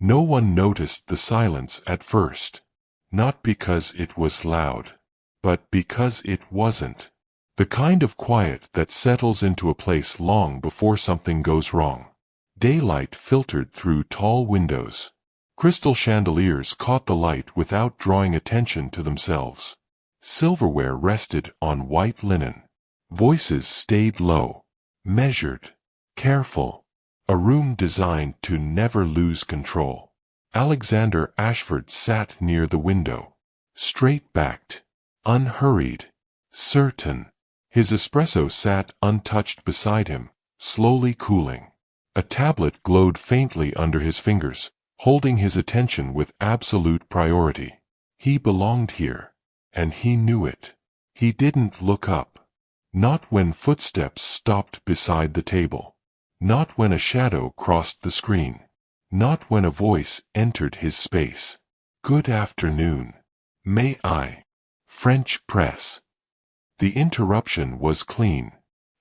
No one noticed the silence at first. Not because it was loud, but because it wasn't. The kind of quiet that settles into a place long before something goes wrong. Daylight filtered through tall windows. Crystal chandeliers caught the light without drawing attention to themselves. Silverware rested on white linen. Voices stayed low, measured, careful. A room designed to never lose control. Alexander Ashford sat near the window, straight-backed, unhurried, certain. His espresso sat untouched beside him, slowly cooling. A tablet glowed faintly under his fingers, holding his attention with absolute priority. He belonged here, and he knew it. He didn't look up. Not when footsteps stopped beside the table. Not when a shadow crossed the screen. Not when a voice entered his space. Good afternoon. May I? French press. The interruption was clean,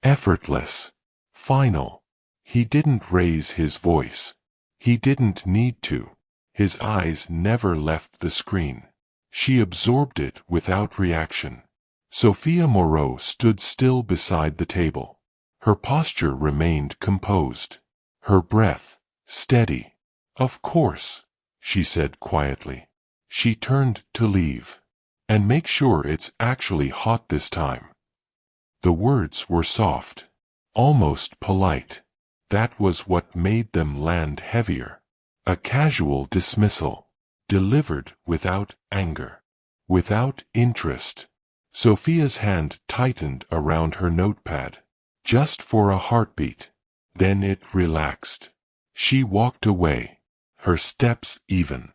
effortless, final. He didn't raise his voice. He didn't need to. His eyes never left the screen. She absorbed it without reaction. Sophia Moreau stood still beside the table. Her posture remained composed. Her breath steady. Of course, she said quietly. She turned to leave. And make sure it's actually hot this time. The words were soft, almost polite. That was what made them land heavier. A casual dismissal, delivered without anger, without interest. Sophia's hand tightened around her notepad, just for a heartbeat. Then it relaxed. She walked away, her steps even,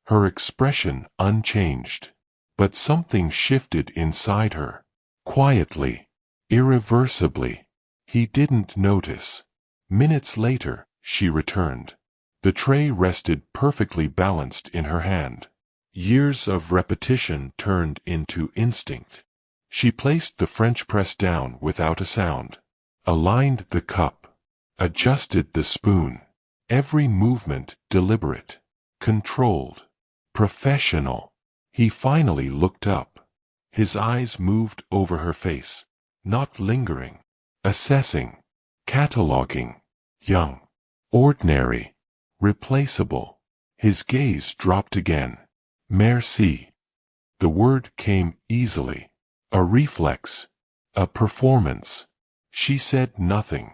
her expression unchanged. But something shifted inside her, quietly, irreversibly. He didn't notice. Minutes later, she returned. The tray rested perfectly balanced in her hand. Years of repetition turned into instinct. She placed the French press down without a sound, aligned the cup, adjusted the spoon. Every movement deliberate, controlled, professional. He finally looked up. His eyes moved over her face, not lingering, assessing, cataloging. Young, ordinary, replaceable. His gaze dropped again. Merci. The word came easily. A reflex. A performance. She said nothing.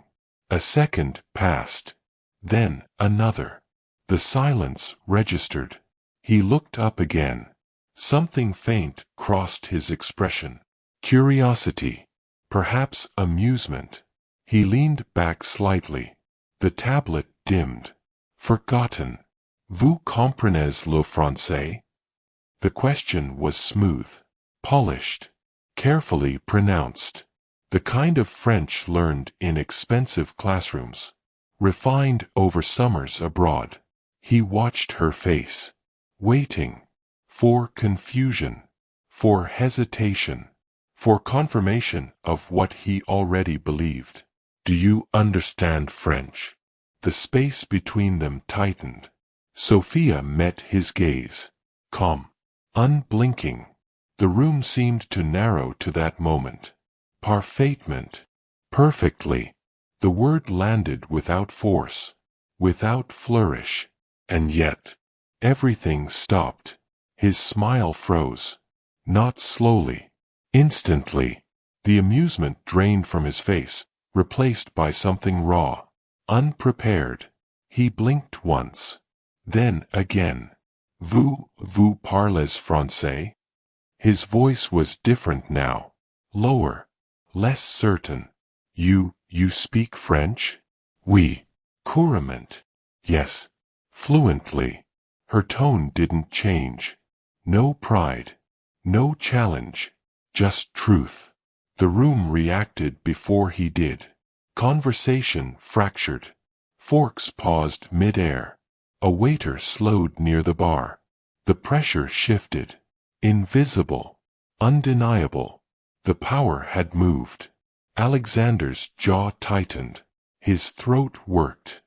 A second passed. Then another. The silence registered. He looked up again. Something faint crossed his expression. Curiosity. Perhaps amusement. He leaned back slightly. The tablet dimmed. Forgotten. Vous comprenez le français? The question was smooth, polished, carefully pronounced. The kind of French learned in expensive classrooms. Refined over summers abroad. He watched her face. Waiting. For confusion, for hesitation, for confirmation of what he already believed. Do you understand French? The space between them tightened. Sophia met his gaze. Calm, unblinking. The room seemed to narrow to that moment. Parfaitement. Perfectly. The word landed without force, without flourish. And yet, everything stopped. His smile froze. Not slowly. Instantly. The amusement drained from his face, replaced by something raw. Unprepared. He blinked once. Then again. Vous parlez français? His voice was different now. Lower. Less certain. You speak French? Oui. Couramment. Yes. Fluently. Her tone didn't change. No pride. No challenge. Just truth. The room reacted before he did. Conversation fractured. Forks paused mid-air. A waiter slowed near the bar. The pressure shifted. Invisible. Undeniable. The power had moved. Alexander's jaw tightened. His throat worked.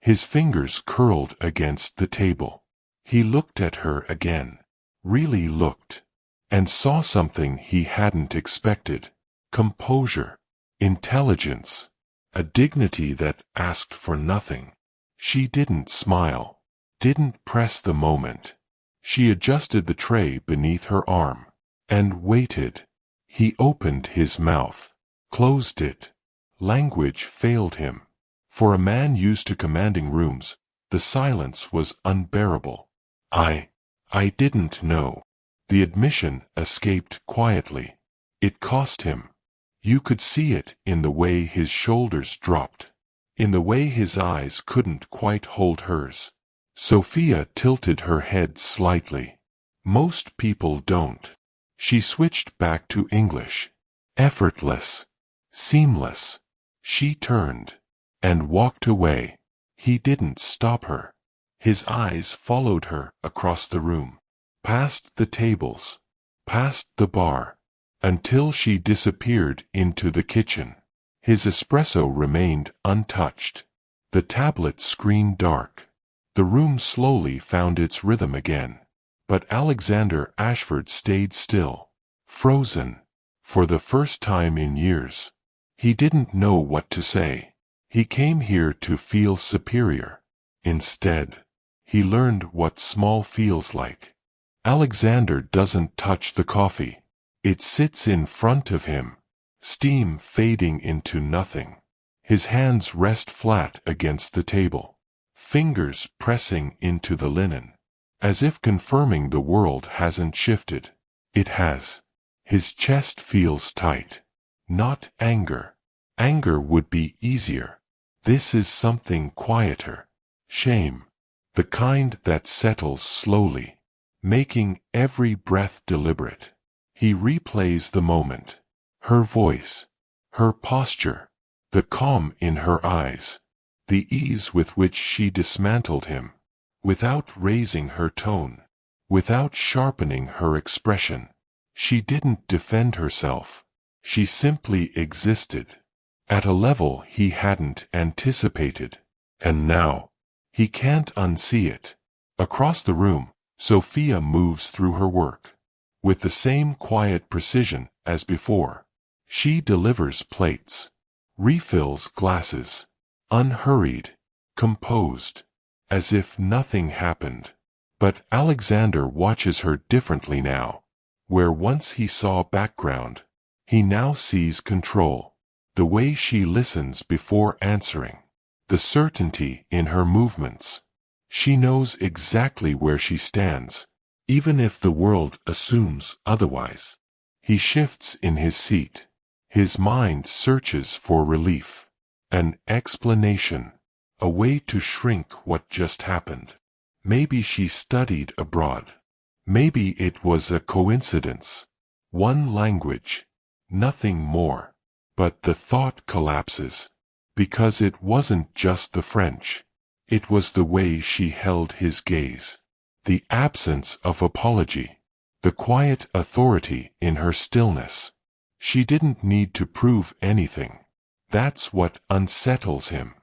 His fingers curled against the table. He looked at her again. Really looked. And saw something he hadn't expected. Composure. Intelligence. A dignity that asked for nothing. She didn't smile. Didn't press the moment. She adjusted the tray beneath her arm. And waited. He opened his mouth. Closed it. Language failed him. For a man used to commanding rooms, the silence was unbearable. I didn't know. The admission escaped quietly. It cost him. You could see it in the way his shoulders dropped. In the way his eyes couldn't quite hold hers. Sophia tilted her head slightly. Most people don't. She switched back to English. Effortless. Seamless. She turned. And walked away. He didn't stop her. His eyes followed her across the room. Past the tables. Past the bar. Until she disappeared into the kitchen. His espresso remained untouched. The tablet screen dark. The room slowly found its rhythm again. But Alexander Ashford stayed still. Frozen. For the first time in years. He didn't know what to say. He came here to feel superior. Instead, he learned what small feels like. Alexander doesn't touch the coffee. It sits in front of him. Steam fading into nothing. His hands rest flat against the table. Fingers pressing into the linen. As if confirming the world hasn't shifted. It has. His chest feels tight. Not anger. Anger would be easier. This is something quieter. Shame. The kind that settles slowly. Making every breath deliberate. He replays the moment. Her voice. Her posture. The calm in her eyes. The ease with which she dismantled him. Without raising her tone. Without sharpening her expression. She didn't defend herself. She simply existed. At a level he hadn't anticipated. And now, he can't unsee it. Across the room, Sophia moves through her work. With the same quiet precision as before. She delivers plates. Refills glasses. Unhurried. Composed. As if nothing happened. But Alexander watches her differently now. Where once he saw background, he now sees control. The way she listens before answering. The certainty in her movements. She knows exactly where she stands, even if the world assumes otherwise. He shifts in his seat. His mind searches for relief. An explanation. A way to shrink what just happened. Maybe she studied abroad. Maybe it was a coincidence. One language. Nothing more. But the thought collapses. Because it wasn't just the French. It was the way she held his gaze. The absence of apology. The quiet authority in her stillness. She didn't need to prove anything. That's what unsettles him.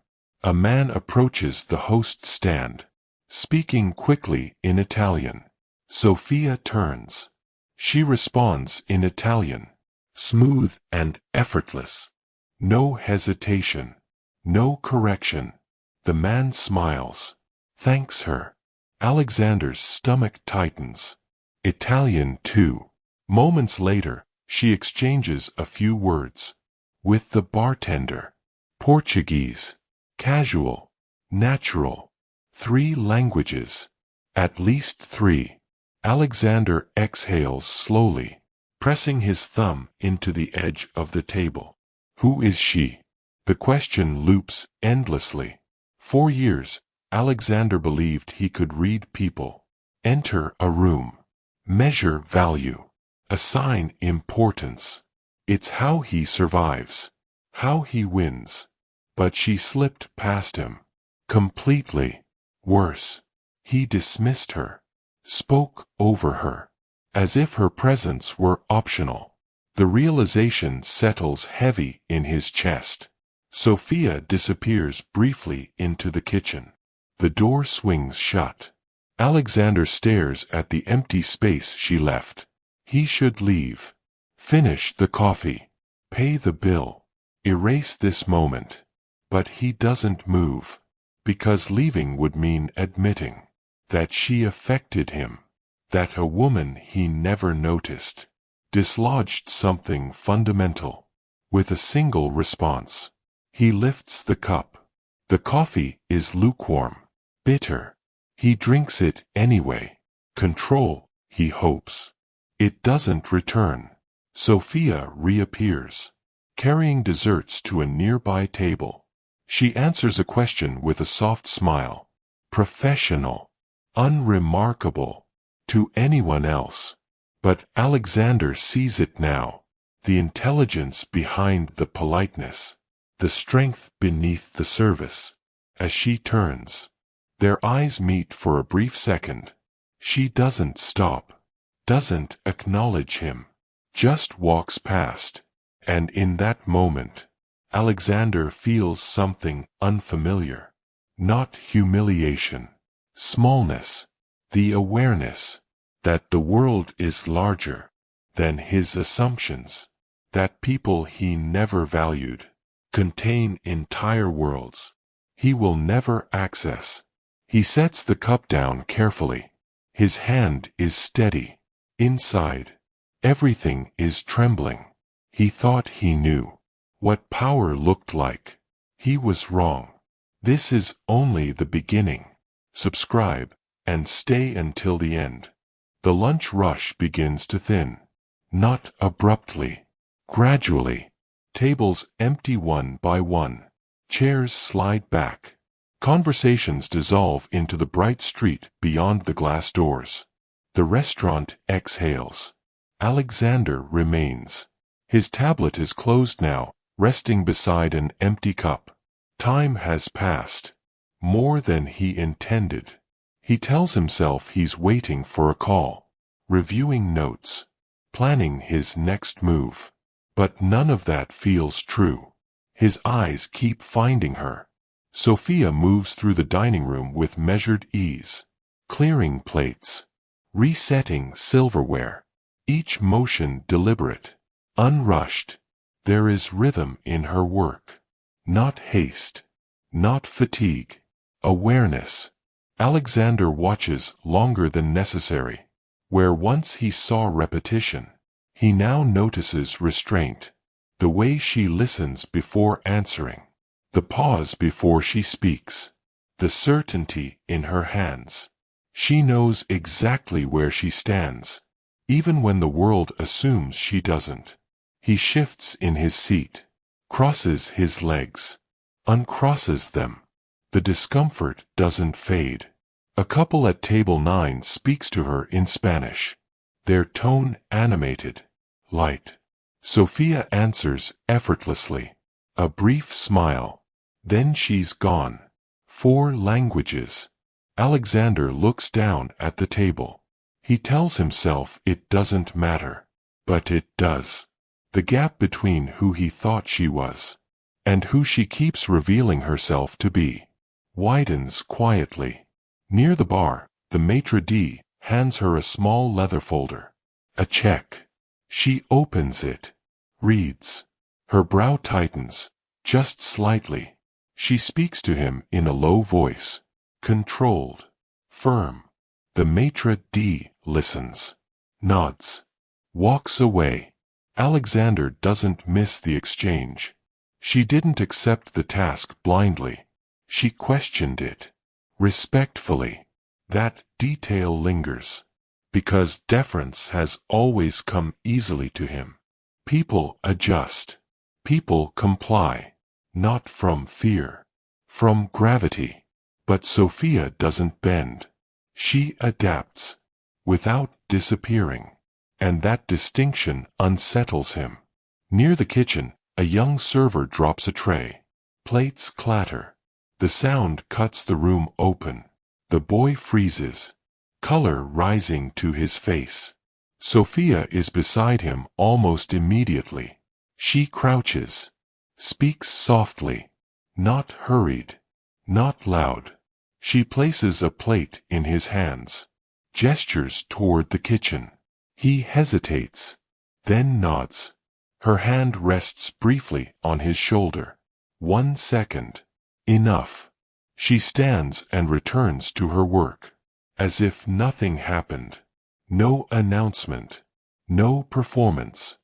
A man approaches the host stand. Speaking quickly in Italian. Sophia turns. She responds in Italian. Smooth and effortless. No hesitation. No correction. The man smiles. Thanks her. Alexander's stomach tightens. Italian too. Moments later, she exchanges a few words. With the bartender. Portuguese. Casual. Natural. 3 languages. At least 3. Alexander exhales slowly. Pressing his thumb into the edge of the table. Who is she? The question loops endlessly. For years, Alexander believed he could read people. Enter a room. Measure value. Assign importance. It's how he survives. How he wins. But she slipped past him. Completely. Worse. He dismissed her. Spoke over her. As if her presence were optional. The realization settles heavy in his chest. Sophia disappears briefly into the kitchen. The door swings shut. Alexander stares at the empty space she left. He should leave. Finish the coffee. Pay the bill. Erase this moment. But he doesn't move. Because leaving would mean admitting that she affected him. That a woman he never noticed dislodged something fundamental. With a single response, he lifts the cup. The coffee is lukewarm, bitter. He drinks it anyway. Control, he hopes. It doesn't return. Sophia reappears, carrying desserts to a nearby table. She answers a question with a soft smile. Professional. Unremarkable. To anyone else. But Alexander sees it now. The intelligence behind the politeness. The strength beneath the service. As she turns, their eyes meet for a brief second. She doesn't stop. Doesn't acknowledge him. Just walks past. And in that moment, Alexander feels something unfamiliar. Not humiliation. Smallness. The awareness that the world is larger than his assumptions. That people he never valued contain entire worlds he will never access. He sets the cup down carefully. His hand is steady. Inside, everything is trembling. He thought he knew what power looked like. He was wrong. This is only the beginning. Subscribe and stay until the end. The lunch rush begins to thin. Not abruptly. Gradually. Tables empty one by one. Chairs slide back. Conversations dissolve into the bright street beyond the glass doors. The restaurant exhales. Alexander remains. His tablet is closed now, resting beside an empty cup. Time has passed. More than he intended. He tells himself he's waiting for a call, reviewing notes, planning his next move. But none of that feels true. His eyes keep finding her. Sophia moves through the dining room with measured ease, clearing plates, resetting silverware, each motion deliberate, unrushed. There is rhythm in her work. Not haste, not fatigue, awareness. Alexander watches longer than necessary. Where once he saw repetition, he now notices restraint. The way she listens before answering. The pause before she speaks. The certainty in her hands. She knows exactly where she stands, even when the world assumes she doesn't. He shifts in his seat, crosses his legs, uncrosses them. The discomfort doesn't fade. A couple at table 9 speaks to her in Spanish. Their tone animated, light. Sophia answers effortlessly. A brief smile. Then she's gone. 4 languages. Alexander looks down at the table. He tells himself it doesn't matter. But it does. The gap between who he thought she was and who she keeps revealing herself to be widens quietly. Near the bar, the maitre d' hands her a small leather folder. A check. She opens it. Reads. Her brow tightens, just slightly. She speaks to him in a low voice. Controlled. Firm. The maitre d' listens. Nods. Walks away. Alexander doesn't miss the exchange. She didn't accept the task blindly. She questioned it. Respectfully. That detail lingers. Because deference has always come easily to him. People adjust. People comply. Not from fear. From gravity. But Sophia doesn't bend. She adapts. Without disappearing. And that distinction unsettles him. Near the kitchen, a young server drops a tray. Plates clatter. The sound cuts the room open. The boy freezes. Color rising to his face. Sophia is beside him almost immediately. She crouches. Speaks softly. Not hurried. Not loud. She places a plate in his hands, gestures toward the kitchen. He hesitates, then nods. Her hand rests briefly on his shoulder. 1 second. Enough. She stands and returns to her work, as if nothing happened. No announcement. No performance.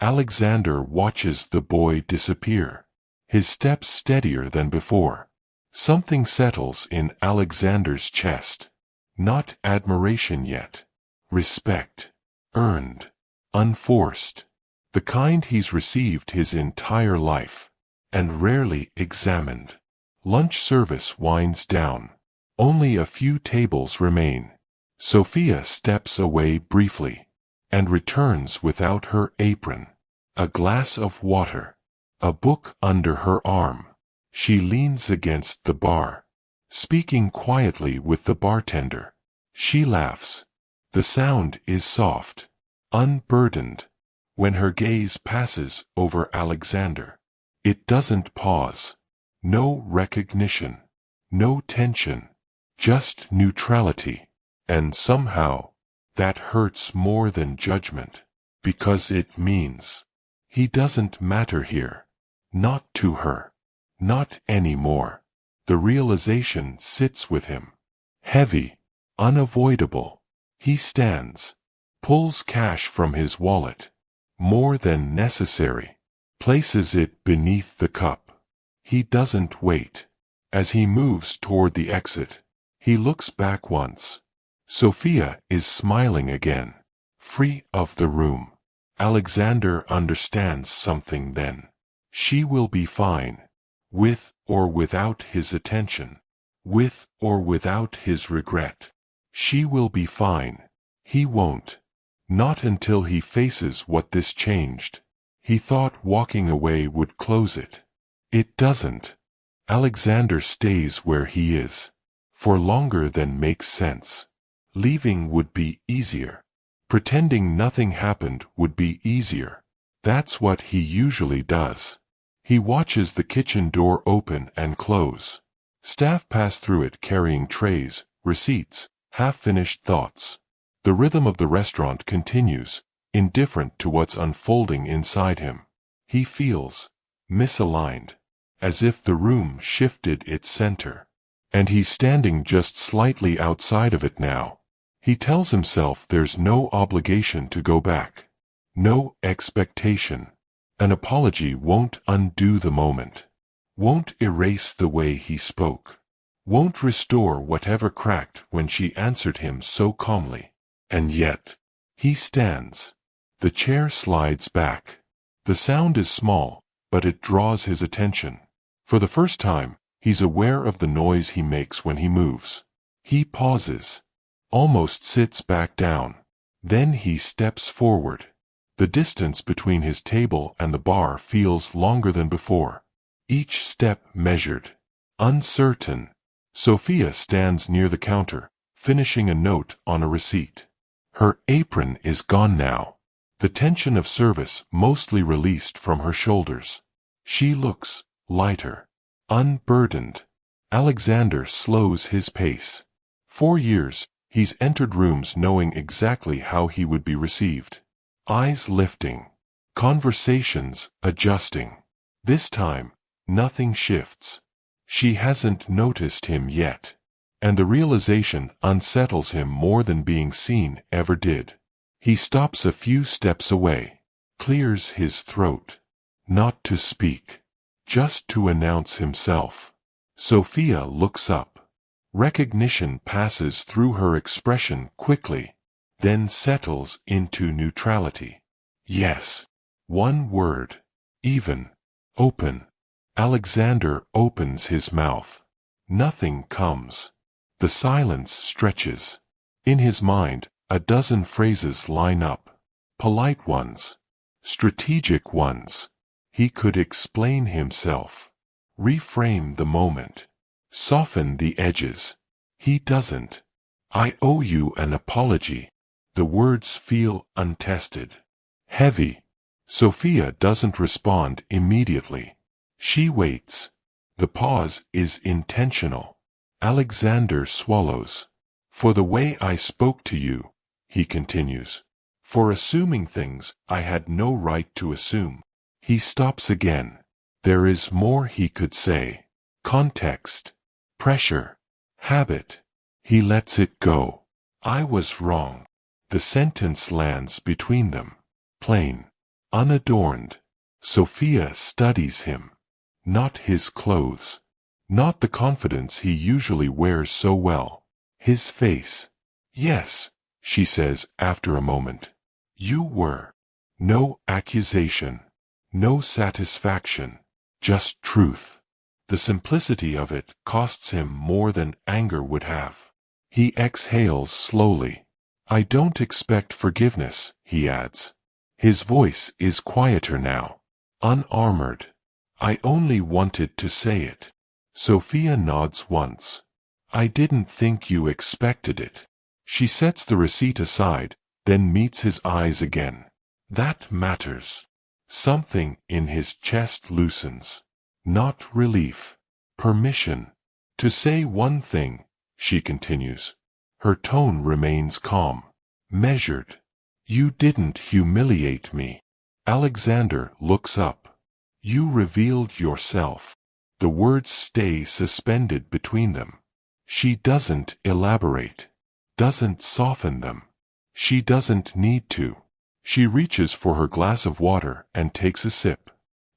Alexander watches the boy disappear, his steps steadier than before. Something settles in Alexander's chest. Not admiration yet. Respect. Earned. Unforced. The kind he's received his entire life, and rarely examined. Lunch service winds down. Only a few tables remain. Sophia steps away briefly, and returns without her apron. A glass of water. A book under her arm. She leans against the bar, speaking quietly with the bartender. She laughs. The sound is soft, unburdened. When her gaze passes over Alexander, it doesn't pause. No recognition. No tension. Just neutrality. And somehow, that hurts more than judgment, because it means he doesn't matter here. Not to her. Not anymore. The realization sits with him. Heavy. Unavoidable. He stands. Pulls cash from his wallet. More than necessary. Places it beneath the cup. He doesn't wait. As he moves toward the exit, he looks back once. Sophia is smiling again. Free of the room. Alexander understands something then. She will be fine. With or without his attention. With or without his regret. She will be fine. He won't. Not until he faces what this changed. He thought walking away would close it. It doesn't. Alexander stays where he is. For longer than makes sense. Leaving would be easier. Pretending nothing happened would be easier. That's what he usually does. He watches the kitchen door open and close. Staff pass through it carrying trays, receipts, half-finished thoughts. The rhythm of the restaurant continues, indifferent to what's unfolding inside him. He feels misaligned, as if the room shifted its center, and he's standing just slightly outside of it now. He tells himself there's no obligation to go back. No expectation. An apology won't undo the moment. Won't erase the way he spoke. Won't restore whatever cracked when she answered him so calmly. And yet, he stands. The chair slides back. The sound is small, but it draws his attention. For the first time, he's aware of the noise he makes when he moves. He pauses. Almost sits back down. Then he steps forward. The distance between his table and the bar feels longer than before. Each step measured. Uncertain. Sophia stands near the counter, finishing a note on a receipt. Her apron is gone now. The tension of service mostly released from her shoulders. She looks lighter. Unburdened. Alexander slows his pace. 4 years, he's entered rooms knowing exactly how he would be received. Eyes lifting. Conversations adjusting. This time, nothing shifts. She hasn't noticed him yet. And the realization unsettles him more than being seen ever did. He stops a few steps away. Clears his throat. Not to speak. Just to announce himself. Sophia looks up. Recognition passes through her expression quickly, then settles into neutrality. Yes. One word. Even. Open. Alexander opens his mouth. Nothing comes. The silence stretches. In his mind, a dozen phrases line up. Polite ones. Strategic ones. He could explain himself. Reframe the moment. Soften the edges. He doesn't. I owe you an apology. The words feel untested. Heavy. Sophia doesn't respond immediately. She waits. The pause is intentional. Alexander swallows. For the way I spoke to you, he continues. For assuming things I had no right to assume. He stops again. There is more he could say. Context. Pressure. Habit. He lets it go. I was wrong. The sentence lands between them. Plain. Unadorned. Sophia studies him. Not his clothes. Not the confidence he usually wears so well. His face. Yes, she says after a moment. You were. No accusation. No satisfaction. Just truth. The simplicity of it costs him more than anger would have. He exhales slowly. I don't expect forgiveness, he adds. His voice is quieter now. Unarmored. I only wanted to say it. Sophia nods once. I didn't think you expected it. She sets the receipt aside, then meets his eyes again. That matters. Something in his chest loosens. Not relief. Permission. To say one thing, she continues. Her tone remains calm. Measured. You didn't humiliate me. Alexander looks up. You revealed yourself. The words stay suspended between them. She doesn't elaborate. Doesn't soften them. She doesn't need to. She reaches for her glass of water and takes a sip.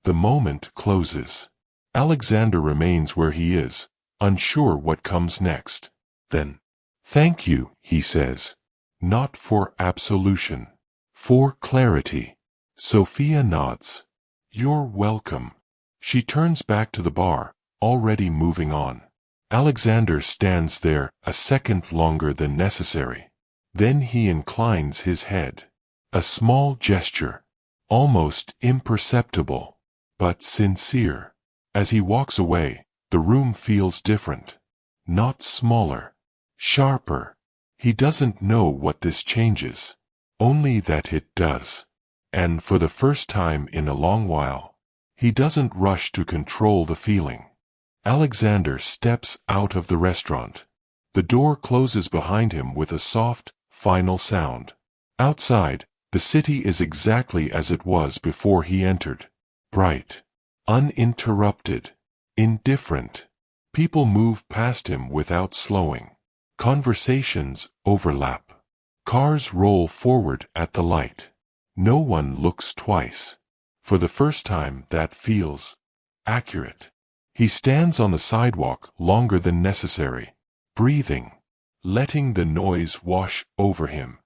The moment closes. Alexander remains where he is, unsure what comes next. Then, thank you, he says. Not for absolution. For clarity. Sophia nods. You're welcome. She turns back to the bar, already moving on. Alexander stands there a second longer than necessary. Then he inclines his head. A small gesture. Almost imperceptible. But sincere. As he walks away, the room feels different. Not smaller. Sharper. He doesn't know what this changes. Only that it does. And for the first time in a long while, he doesn't rush to control the feeling. Alexander steps out of the restaurant. The door closes behind him with a soft, final sound. Outside, the city is exactly as it was before he entered. Bright. Uninterrupted. Indifferent. People move past him without slowing. Conversations overlap. Cars roll forward at the light. No one looks twice. For the first time, that feels accurate. He stands on the sidewalk longer than necessary, breathing, letting the noise wash over him.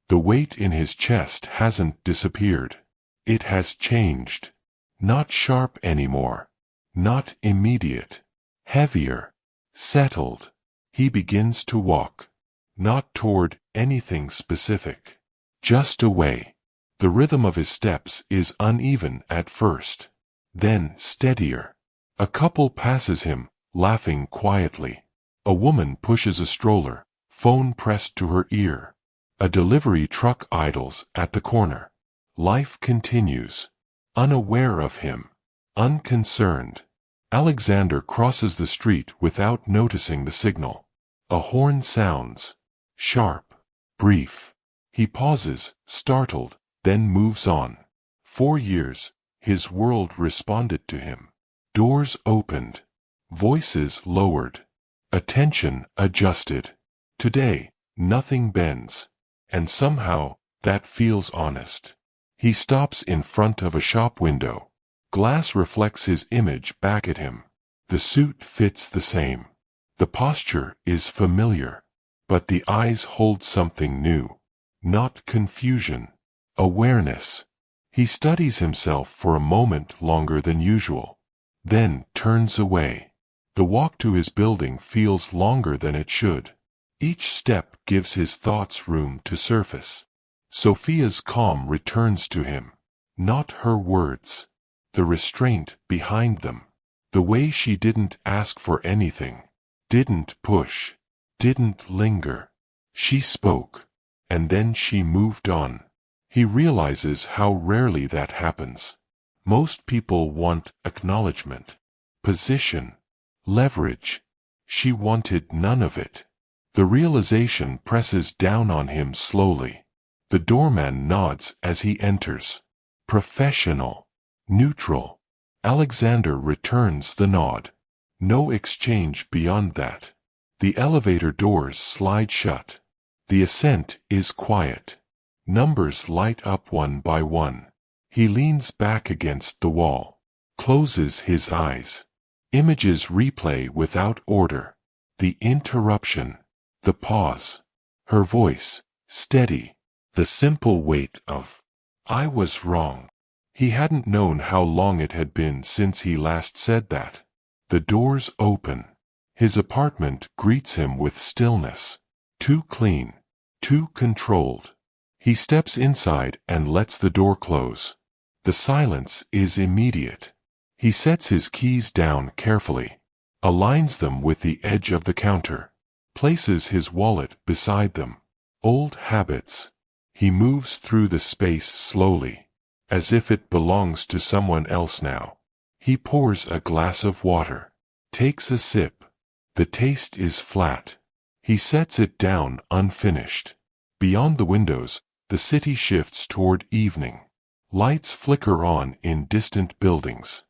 The weight in his chest hasn't disappeared. It has changed. Not sharp anymore. Not immediate. Heavier. Settled. He begins to walk. Not toward anything specific. Just away. The rhythm of his steps is uneven at first. Then steadier. A couple passes him, laughing quietly. A woman pushes a stroller, phone pressed to her ear. A delivery truck idles at the corner. Life continues. Unaware of him. Unconcerned. Alexander crosses the street without noticing the signal. A horn sounds. Sharp. Brief. He pauses, startled, then moves on. 4 years, his world responded to him. Doors opened. Voices lowered. Attention adjusted. Today, nothing bends. And somehow, that feels honest. He stops in front of a shop window. Glass reflects his image back at him. The suit fits the same. The posture is familiar. But the eyes hold something new. Not confusion. Awareness. He studies himself for a moment longer than usual. Then turns away. The walk to his building feels longer than it should. Each step gives his thoughts room to surface. Sophia's calm returns to him. Not her words. The restraint behind them. The way she didn't ask for anything. Didn't push. Didn't linger. She spoke. And then she moved on. He realizes how rarely that happens. Most people want acknowledgement. Position. Leverage. She wanted none of it. The realization presses down on him slowly. The doorman nods as he enters. Professional. Neutral. Alexander returns the nod. No exchange beyond that. The elevator doors slide shut. The ascent is quiet. Numbers light up one by one. He leans back against the wall. Closes his eyes. Images replay without order. The interruption. The pause. Her voice, steady. The simple weight of, "I was wrong." He hadn't known how long it had been since he last said that. The doors open. His apartment greets him with stillness. Too clean. Too controlled. He steps inside and lets the door close. The silence is immediate. He sets his keys down carefully. Aligns them with the edge of the counter. Places his wallet beside them. Old habits. He moves through the space slowly, as if it belongs to someone else now. He pours a glass of water. Takes a sip. The taste is flat. He sets it down unfinished. Beyond the windows, the city shifts toward evening. Lights flicker on in distant buildings.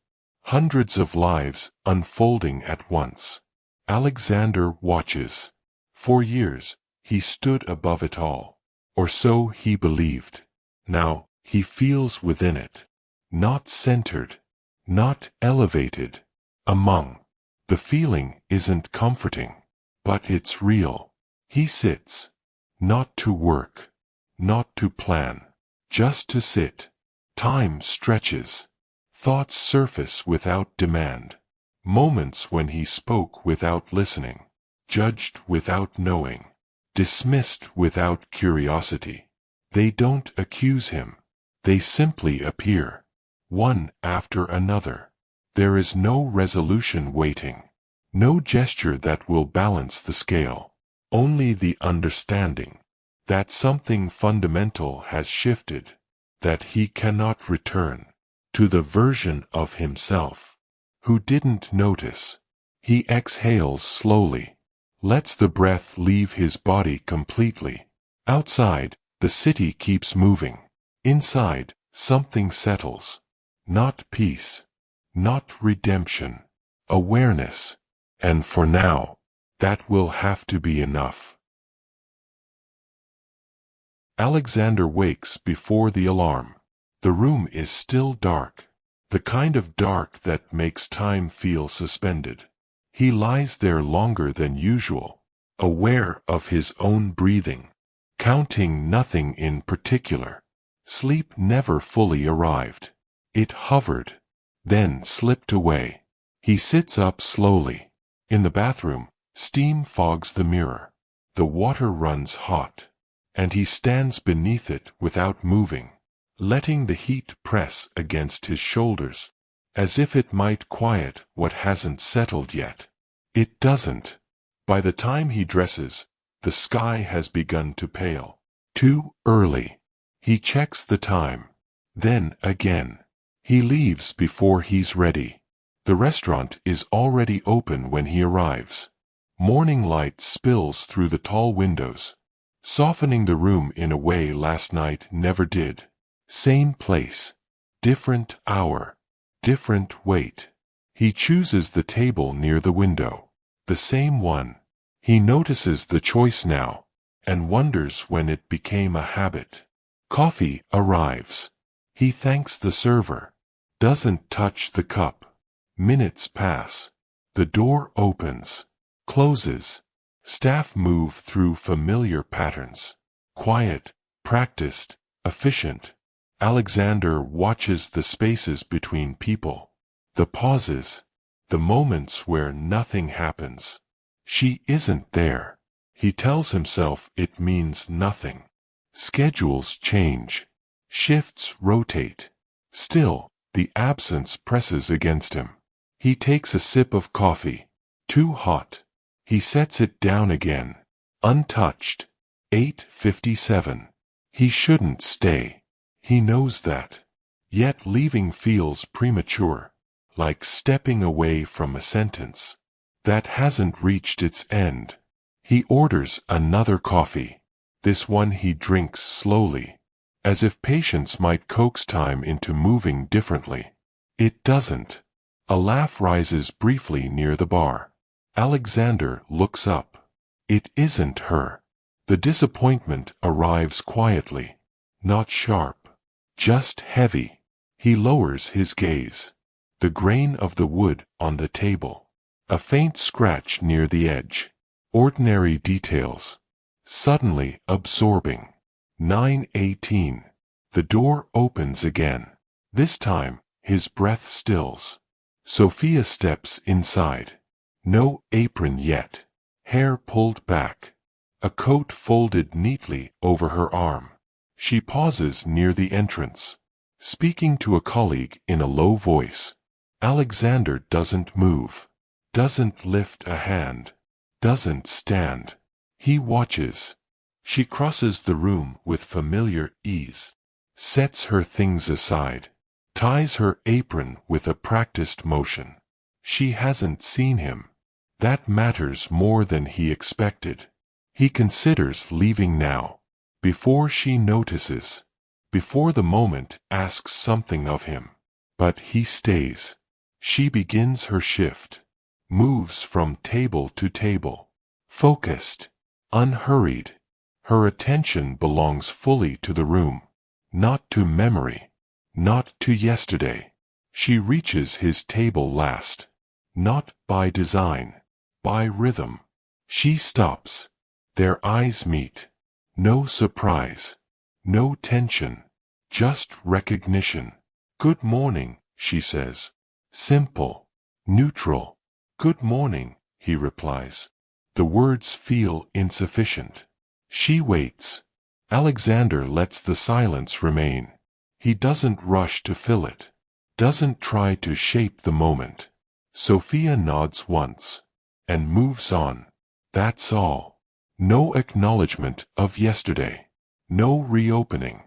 Hundreds of lives unfolding at once. Alexander watches. For years, he stood above it all. Or so he believed. Now, he feels within it. Not centered. Not elevated. Among. The feeling isn't comforting. But it's real. He sits. Not to work. Not to plan. Just to sit. Time stretches. Thoughts surface without demand. Moments when he spoke without listening. Judged without knowing. Dismissed without curiosity. They don't accuse him. They simply appear. One after another. There is no resolution waiting. No gesture that will balance the scale. Only the understanding that something fundamental has shifted. That he cannot return to the version of himself who didn't notice. He exhales slowly. Lets the breath leave his body completely. Outside, the city keeps moving. Inside, something settles. Not peace. Not redemption. Awareness. And for now, that will have to be enough. Alexander wakes before the alarm. The room is still dark. The kind of dark that makes time feel suspended. He lies there longer than usual, aware of his own breathing, counting nothing in particular. Sleep never fully arrived. It hovered, then slipped away. He sits up slowly. In the bathroom, steam fogs the mirror. The water runs hot, and he stands beneath it without moving, letting the heat press against his shoulders, as if it might quiet what hasn't settled yet. It doesn't. By the time he dresses, the sky has begun to pale. Too early. He checks the time. Then again. He leaves before he's ready. The restaurant is already open when he arrives. Morning light spills through the tall windows, softening the room in a way last night never did. Same place. Different hour. Different wait. He chooses the table near the window. The same one. He notices the choice now, and wonders when it became a habit. Coffee arrives. He thanks the server. Doesn't touch the cup. Minutes pass. The door opens. Closes. Staff move through familiar patterns. Quiet, practiced, efficient. Alexander watches the spaces between people. The pauses. The moments where nothing happens. She isn't there. He tells himself it means nothing. Schedules change. Shifts rotate. Still, the absence presses against him. He takes a sip of coffee. Too hot. He sets it down again. Untouched. 8:57. He shouldn't stay. He knows that. Yet leaving feels premature, like stepping away from a sentence. that hasn't reached its end. He orders another coffee. This one he drinks slowly, as if patience might coax time into moving differently. It doesn't. A laugh rises briefly near the bar. Alexander looks up. It isn't her. The disappointment arrives quietly, not sharp, just heavy. He lowers his gaze. The grain of the wood on the table. A faint scratch near the edge. Ordinary details. Suddenly absorbing. 9:18. The door opens again. This time, his breath stills. Sophia steps inside. No apron yet. Hair pulled back. A coat folded neatly over her arm. She pauses near the entrance, speaking to a colleague in a low voice. Alexander doesn't move, doesn't lift a hand, doesn't stand. He watches. She crosses the room with familiar ease, sets her things aside, ties her apron with a practiced motion. She hasn't seen him. That matters more than he expected. He considers leaving now, before she notices, before the moment asks something of him. But he stays. She begins her shift, moves from table to table, focused, unhurried. Her attention belongs fully to the room, not to memory, not to yesterday. She reaches his table last, not by design, by rhythm. She stops. Their eyes meet. No surprise, no tension, just recognition. Good morning, she says. Simple, neutral. Good morning, he replies. The words feel insufficient. She waits. Alexander lets the silence remain. He doesn't rush to fill it, doesn't try to shape the moment. Sophia nods once, and moves on. That's all. No acknowledgement of yesterday. No reopening.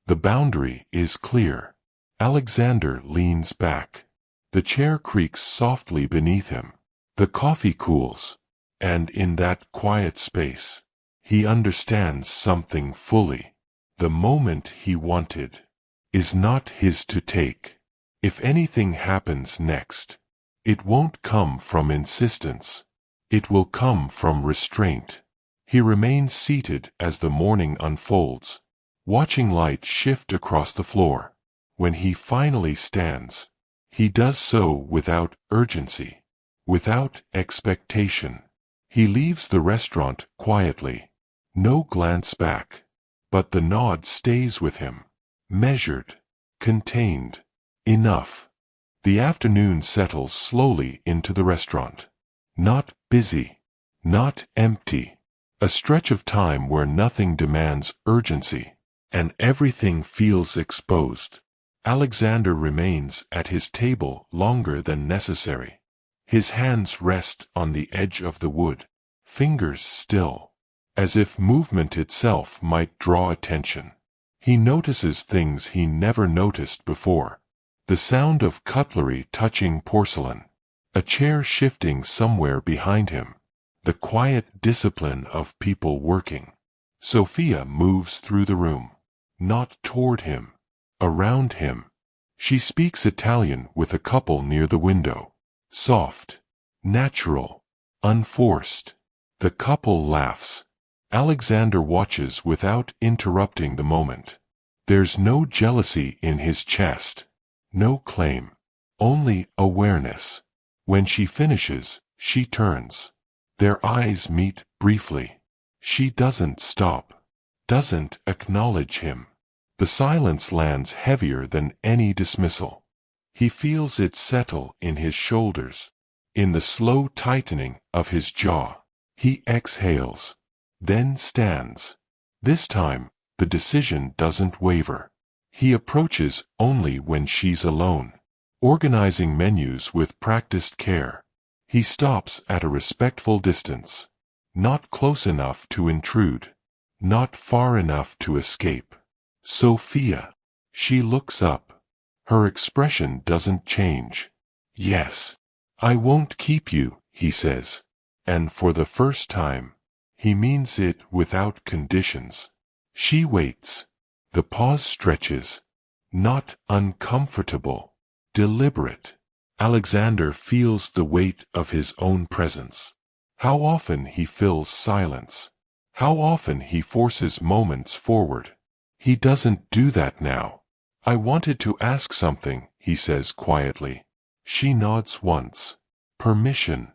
The boundary is clear. Alexander leans back. The chair creaks softly beneath him. The coffee cools. And in that quiet space, he understands something fully. The moment he wanted is not his to take. If anything happens next, it won't come from insistence. It will come from restraint. He remains seated as the morning unfolds, watching light shift across the floor. When he finally stands, he does so without urgency, without expectation. He leaves the restaurant quietly. No glance back, but the nod stays with him. Measured, contained, enough. The afternoon settles slowly into the restaurant. Not busy, not empty. A stretch of time where nothing demands urgency, and everything feels exposed. Alexander remains at his table longer than necessary. His hands rest on the edge of the wood, fingers still, as if movement itself might draw attention. He notices things he never noticed before. The sound of cutlery touching porcelain, a chair shifting somewhere behind him. The quiet discipline of people working. Sophia moves through the room, not toward him, around him. She speaks Italian with a couple near the window. Soft, natural, unforced. The couple laughs. Alexander watches without interrupting the moment. There's no jealousy in his chest, no claim, only awareness. When she finishes, she turns. Their eyes meet briefly. She doesn't stop, doesn't acknowledge him. The silence lands heavier than any dismissal. He feels it settle in his shoulders, in the slow tightening of his jaw. He exhales, then stands. This time, the decision doesn't waver. He approaches only when she's alone, organizing menus with practiced care. He stops at a respectful distance, not close enough to intrude, not far enough to escape. Sophia. She looks up. Her expression doesn't change. Yes. I won't keep you, he says. And for the first time, he means it without conditions. She waits. The pause stretches. Not uncomfortable. Deliberate. Alexander feels the weight of his own presence. How often he fills silence. How often he forces moments forward. He doesn't do that now. I wanted to ask something, he says quietly. She nods once. Permission.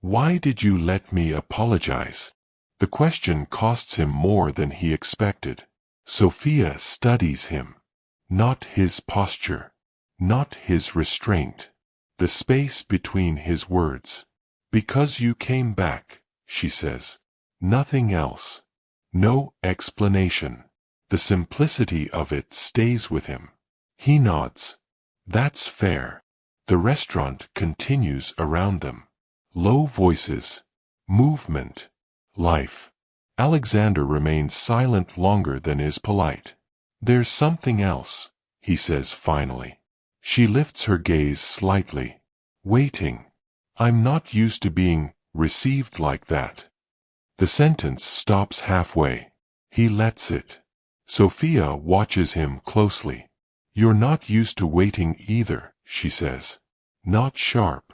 Why did you let me apologize? The question costs him more than he expected. Sophia studies him. Not his posture. Not his restraint. The space between his words. Because you came back, she says. Nothing else. No explanation. The simplicity of it stays with him. He nods. That's fair. The restaurant continues around them. Low voices. Movement. Life. Alexander remains silent longer than is polite. There's something else, he says finally. She lifts her gaze slightly. Waiting. I'm not used to being received like that. The sentence stops halfway. He lets it. Sophia watches him closely. You're not used to waiting either, she says. Not sharp.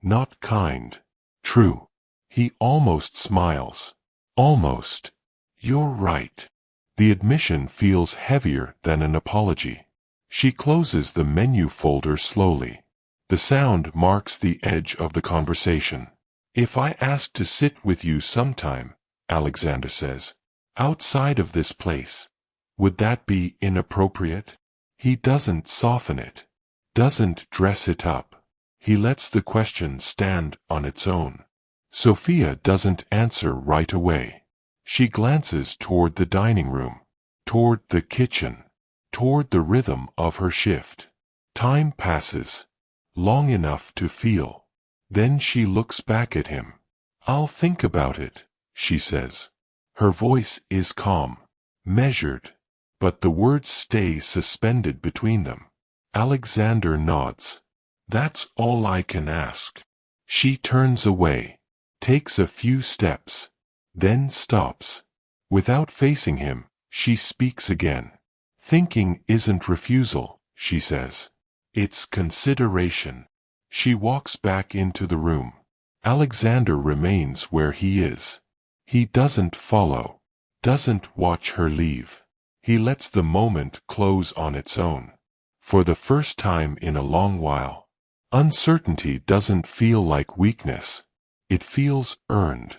Not kind. True. He almost smiles. Almost. You're right. The admission feels heavier than an apology. She closes the menu folder slowly. The sound marks the edge of the conversation. If I asked to sit with you sometime, Alexander says, outside of this place, would that be inappropriate? He doesn't soften it. Doesn't dress it up. He lets the question stand on its own. Sophia doesn't answer right away. She glances toward the dining room, toward the kitchen, toward the rhythm of her shift. Time passes, long enough to feel. Then she looks back at him. I'll think about it, she says. Her voice is calm, measured, but the words stay suspended between them. Alexander nods. That's all I can ask. She turns away, takes a few steps, then stops. Without facing him, she speaks again. Thinking isn't refusal, she says. It's consideration. She walks back into the room. Alexander remains where he is. He doesn't follow, doesn't watch her leave. He lets the moment close on its own. For the first time in a long while, uncertainty doesn't feel like weakness. It feels earned.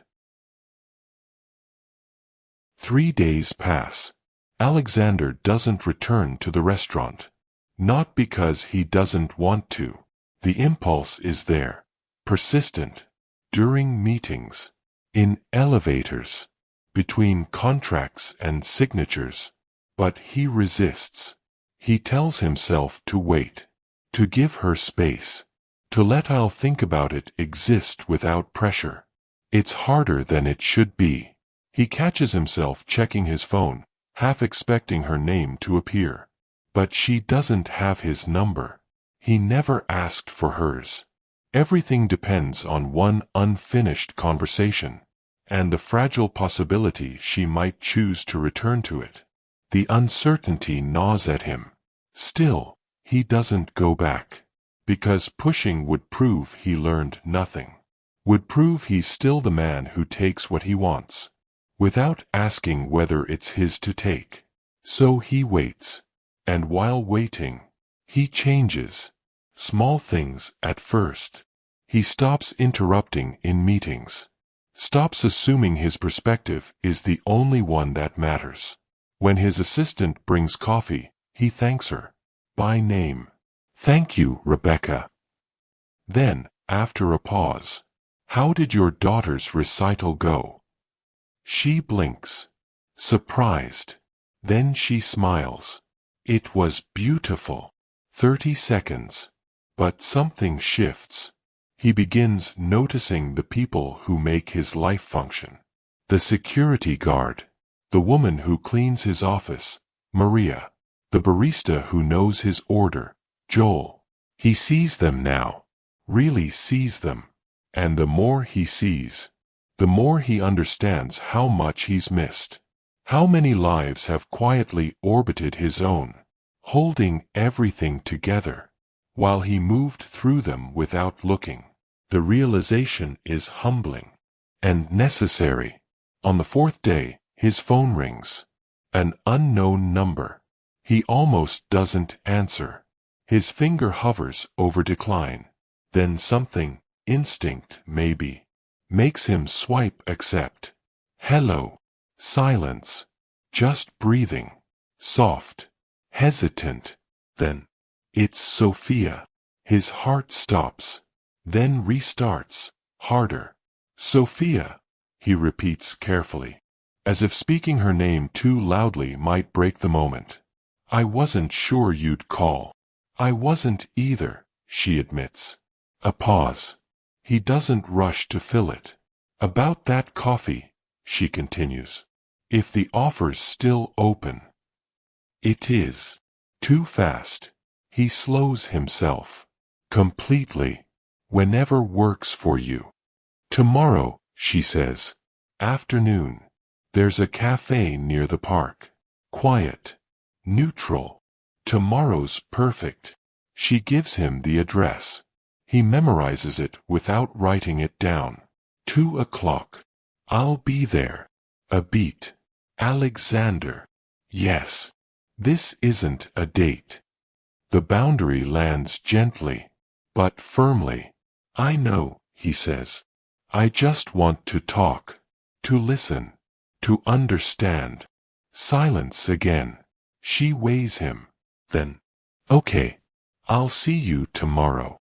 3 days pass. Alexander doesn't return to the restaurant. Not because he doesn't want to. The impulse is there, persistent, during meetings, in elevators, between contracts and signatures. But he resists. He tells himself to wait, to give her space, to let I'll think about it exist without pressure. It's harder than it should be. He catches himself checking his phone, half expecting her name to appear. But she doesn't have his number. He never asked for hers. Everything depends on one unfinished conversation, and the fragile possibility she might choose to return to it. The uncertainty gnaws at him. Still, he doesn't go back. Because pushing would prove he learned nothing. Would prove he's still the man who takes what he wants, without asking whether it's his to take. So he waits. And while waiting, he changes. Small things at first. He stops interrupting in meetings. Stops assuming his perspective is the only one that matters. When his assistant brings coffee, he thanks her. By name. Thank you, Rebecca. Then, after a pause, how did your daughter's recital go? She blinks. Surprised. Then she smiles. It was beautiful. 30 seconds. But something shifts. He begins noticing the people who make his life function. The security guard. The woman who cleans his office, Maria. The barista who knows his order, Joel. He sees them now. Really sees them. And the more he sees, the more he understands how much he's missed. How many lives have quietly orbited his own, holding everything together, while he moved through them without looking. The realization is humbling and necessary. On the fourth day, his phone rings. An unknown number. He almost doesn't answer. His finger hovers over decline. Then something, instinct maybe, makes him swipe accept. Hello. Silence. Just breathing. Soft. Hesitant. Then, it's Sophia. His heart stops. Then restarts. Harder. Sophia, he repeats carefully, as if speaking her name too loudly might break the moment. I wasn't sure you'd call. I wasn't either, she admits. A pause. He doesn't rush to fill it. About that coffee, she continues. If the offer's still open. It is. Too fast. He slows himself. Completely. Whenever works for you. Tomorrow, she says. Afternoon. There's a cafe near the park. Quiet. Neutral. Tomorrow's perfect. She gives him the address. He memorizes it without writing it down. 2 o'clock. I'll be there. A beat. Alexander. Yes. This isn't a date. The boundary lands gently, but firmly. I know, he says. I just want to talk. To listen. To understand. Silence again. She weighs him. Then, okay. I'll see you tomorrow.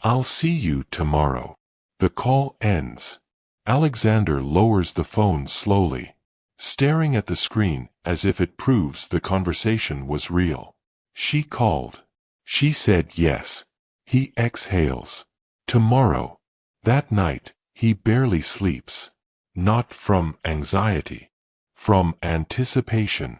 I'll see you tomorrow. The call ends. Alexander lowers the phone slowly, staring at the screen as if it proves the conversation was real. She called. She said yes. He exhales. Tomorrow. That night, he barely sleeps. Not from anxiety. From anticipation.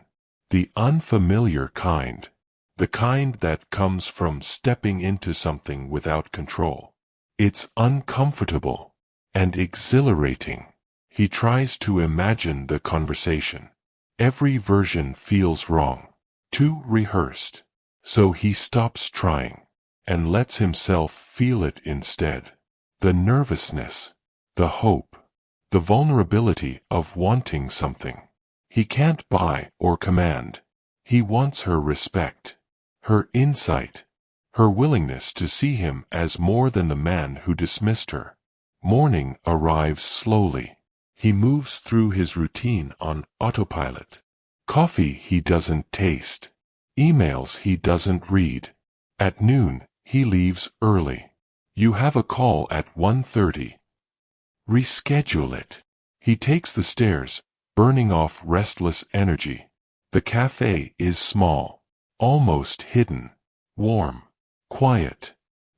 The unfamiliar kind. The kind that comes from stepping into something without control. It's uncomfortable and exhilarating. He tries to imagine the conversation. Every version feels wrong, too rehearsed. So he stops trying and lets himself feel it instead. The nervousness, the hope, the vulnerability of wanting something. He can't buy or command. He wants her respect, her insight, her willingness to see him as more than the man who dismissed her. Morning arrives slowly. He moves through his routine on autopilot. Coffee he doesn't taste. Emails he doesn't read. At noon, he leaves early. You have a call at 1:30. Reschedule it. He takes the stairs, burning off restless energy. The cafe is small, almost hidden, warm, quiet.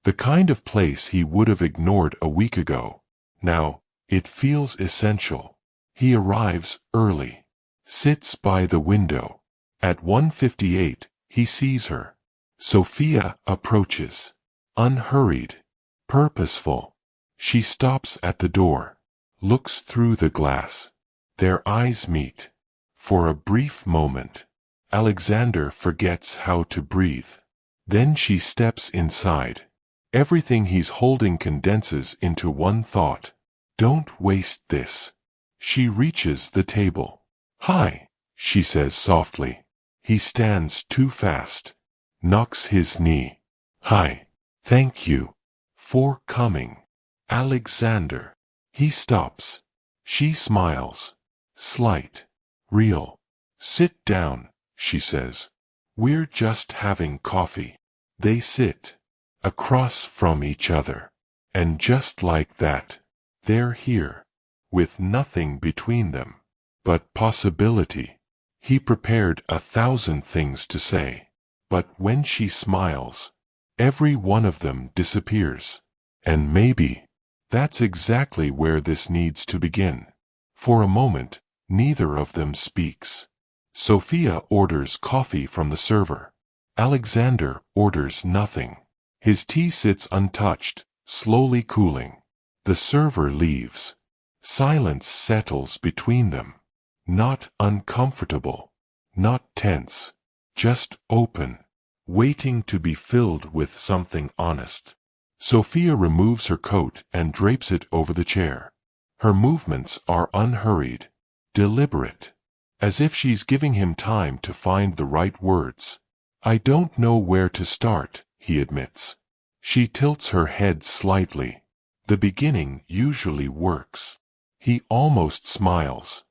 The kind of place he would have ignored a week ago. Now, it feels essential. He arrives early, sits by the window. At 1:58, he sees her. Sophia approaches, unhurried, purposeful. She stops at the door, looks through the glass. Their eyes meet. For a brief moment, Alexander forgets how to breathe. Then she steps inside. Everything he's holding condenses into one thought. Don't waste this. She reaches the table. Hi, she says softly. He stands too fast. Knocks his knee. Hi. Thank you. For coming. Alexander. He stops. She smiles. Slight. Real. Sit down, she says. We're just having coffee. They sit. Across from each other. And just like that, they're here. With nothing between them. But possibility. He prepared 1,000 things to say. But when she smiles, every one of them disappears. And maybe, that's exactly where this needs to begin. For a moment, neither of them speaks. Sophia orders coffee from the server. Alexander orders nothing. His tea sits untouched, slowly cooling. The server leaves. Silence settles between them. Not uncomfortable. Not tense. Just open. Waiting to be filled with something honest. Sophia removes her coat and drapes it over the chair. Her movements are unhurried. Deliberate. As if she's giving him time to find the right words. I don't know where to start, he admits. She tilts her head slightly. The beginning usually works. He almost smiles.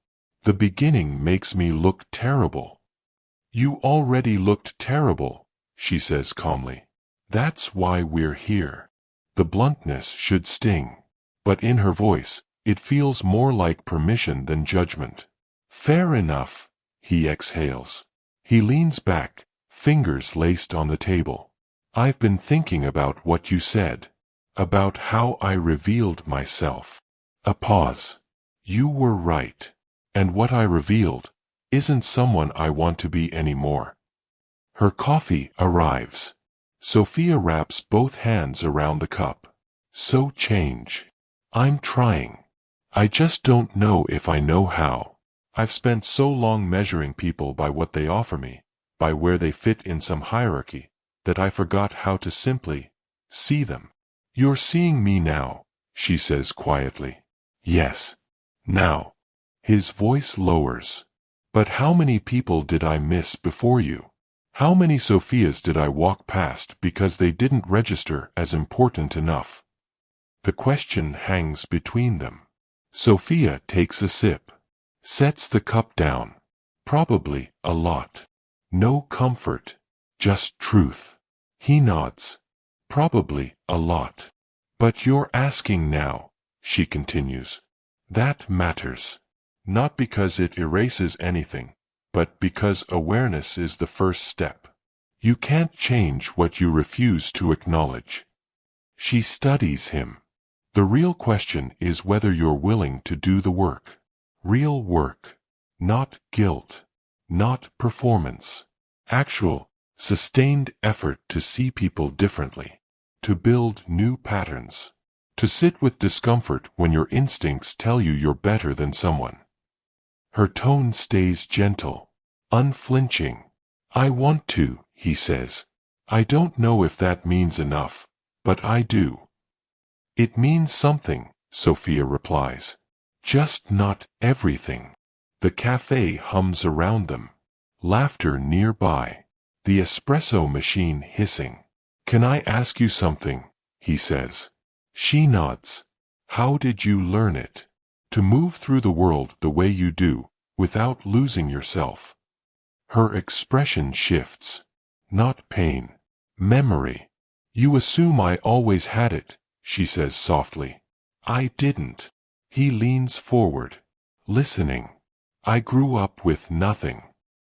The beginning makes me look terrible. You already looked terrible, she says calmly. That's why we're here. The bluntness should sting. But in her voice, it feels more like permission than judgment. Fair enough, he exhales. He leans back, fingers laced on the table. I've been thinking about what you said. About how I revealed myself. A pause. You were right. And what I revealed isn't someone I want to be anymore. Her coffee arrives. Sophia wraps both hands around the cup. So change. I'm trying. I just don't know if I know how. I've spent so long measuring people by what they offer me, by where they fit in some hierarchy, that I forgot how to simply see them. You're seeing me now, she says quietly. Yes. Now. His voice lowers. But how many people did I miss before you? How many Sophias did I walk past because they didn't register as important enough? The question hangs between them. Sophia takes a sip. Sets the cup down. Probably a lot. No comfort. Just truth. He nods. Probably a lot. But you're asking now, she continues. That matters. Not because it erases anything, but because awareness is the first step. You can't change what you refuse to acknowledge. She studies him. The real question is whether you're willing to do the work. Real work. Not guilt. Not performance. Actual, sustained effort to see people differently. To build new patterns. To sit with discomfort when your instincts tell you you're better than someone. Her tone stays gentle. Unflinching. I want to, he says. I don't know if that means enough, but I do. It means something, Sophia replies. Just not everything. The cafe hums around them. Laughter nearby. The espresso machine hissing. Can I ask you something? He says. She nods. How did you learn it? To move through the world the way you do, without losing yourself. Her expression shifts. Not pain. Memory. You assume I always had it, she says softly. I didn't. He leans forward. Listening. I grew up with nothing.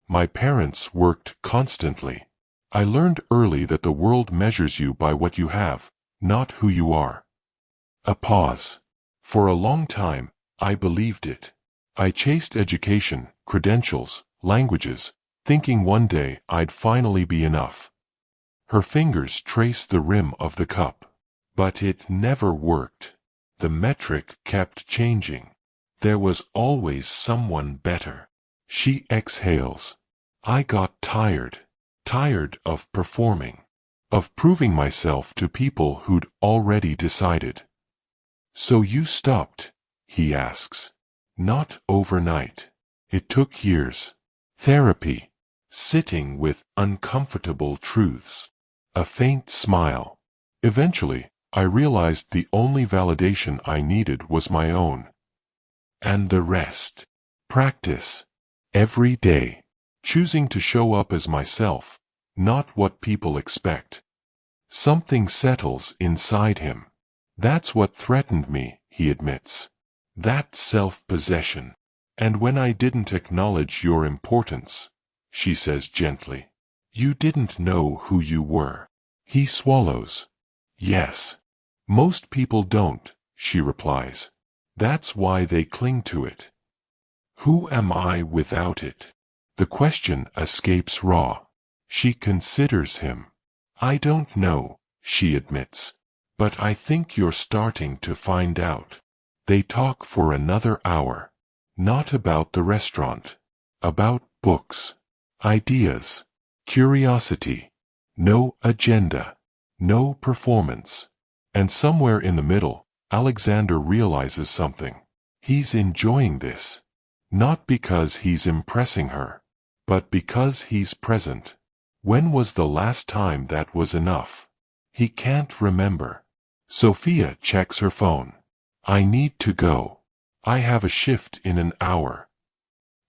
My parents worked constantly. I learned early that the world measures you by what you have, not who you are. A pause. For a long time, I believed it. I chased education, credentials, languages, thinking one day I'd finally be enough. Her fingers trace the rim of the cup. But it never worked. The metric kept changing. There was always someone better. She exhales. I got tired. Tired of performing. Of proving myself to people who'd already decided. So you stopped, he asks. Not overnight. It took years. Therapy. Sitting with uncomfortable truths. A faint smile. Eventually, I realized the only validation I needed was my own. And the rest. Practice. Every day. Choosing to show up as myself, not what people expect. Something settles inside him. That's what threatened me, he admits. That self-possession. And when I didn't acknowledge your importance, she says gently, you didn't know who you were. He swallows. Yes. Most people don't, she replies. That's why they cling to it. Who am I without it? The question escapes raw. She considers him. I don't know, she admits. But I think you're starting to find out. They talk for another hour. Not about the restaurant. About books. Ideas. Curiosity. No agenda. No performance. And somewhere in the middle, Alexander realizes something. He's enjoying this. Not because he's impressing her, but because he's present. When was the last time that was enough? He can't remember. Sophia checks her phone. I need to go. I have a shift in an hour.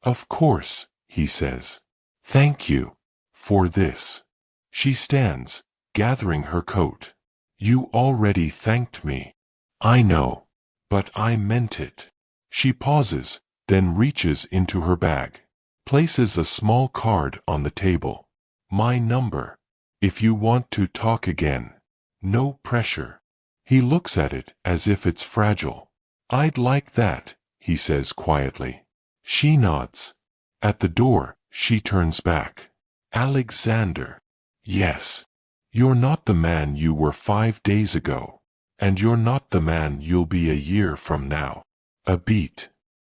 Of course, he says. Thank you for this. She stands, gathering her coat. You already thanked me. I know, but I meant it. She pauses, then reaches into her bag. Places a small card on the table. My number. If you want to talk again. No pressure. He looks at it as if it's fragile. I'd like that, he says quietly. She nods. At the door, she turns back. Alexander. Yes. You're not the man you were 5 days ago. And you're not the man you'll be a year from now. A beat.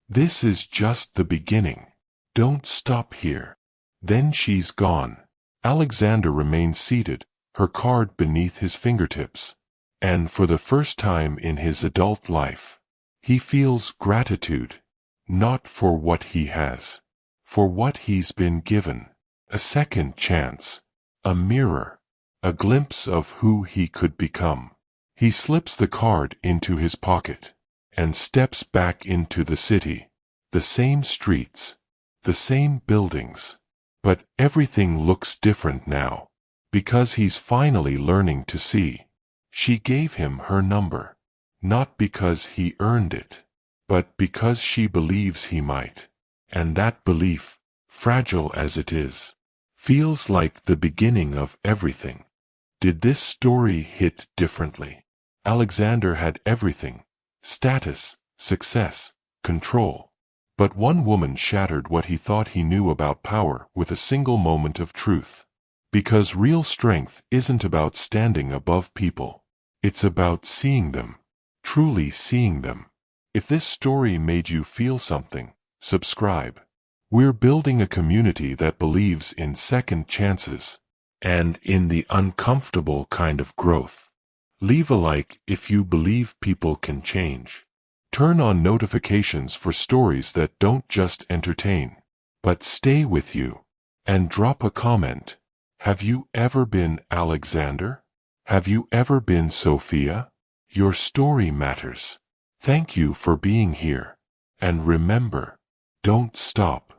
This is just the beginning. Don't stop here. Then she's gone. Alexander remains seated, her card beneath his fingertips. And for the first time in his adult life, he feels gratitude. Not for what he has. For what he's been given. A second chance. A mirror. A glimpse of who he could become. He slips the card into his pocket and steps back into the city. The same streets. The same buildings. But everything looks different now. Because he's finally learning to see. She gave him her number. Not because he earned it. But because she believes he might. And that belief, fragile as it is, feels like the beginning of everything. Did this story hit differently? Alexander had everything. Status, success, control. But one woman shattered what he thought he knew about power with a single moment of truth. Because real strength isn't about standing above people. It's about seeing them. Truly seeing them. If this story made you feel something, subscribe. We're building a community that believes in second chances. And in the uncomfortable kind of growth. Leave a like if you believe people can change. Turn on notifications for stories that don't just entertain, but stay with you. And drop a comment. Have you ever been Alexander? Have you ever been Sophia? Your story matters. Thank you for being here. And remember, don't stop.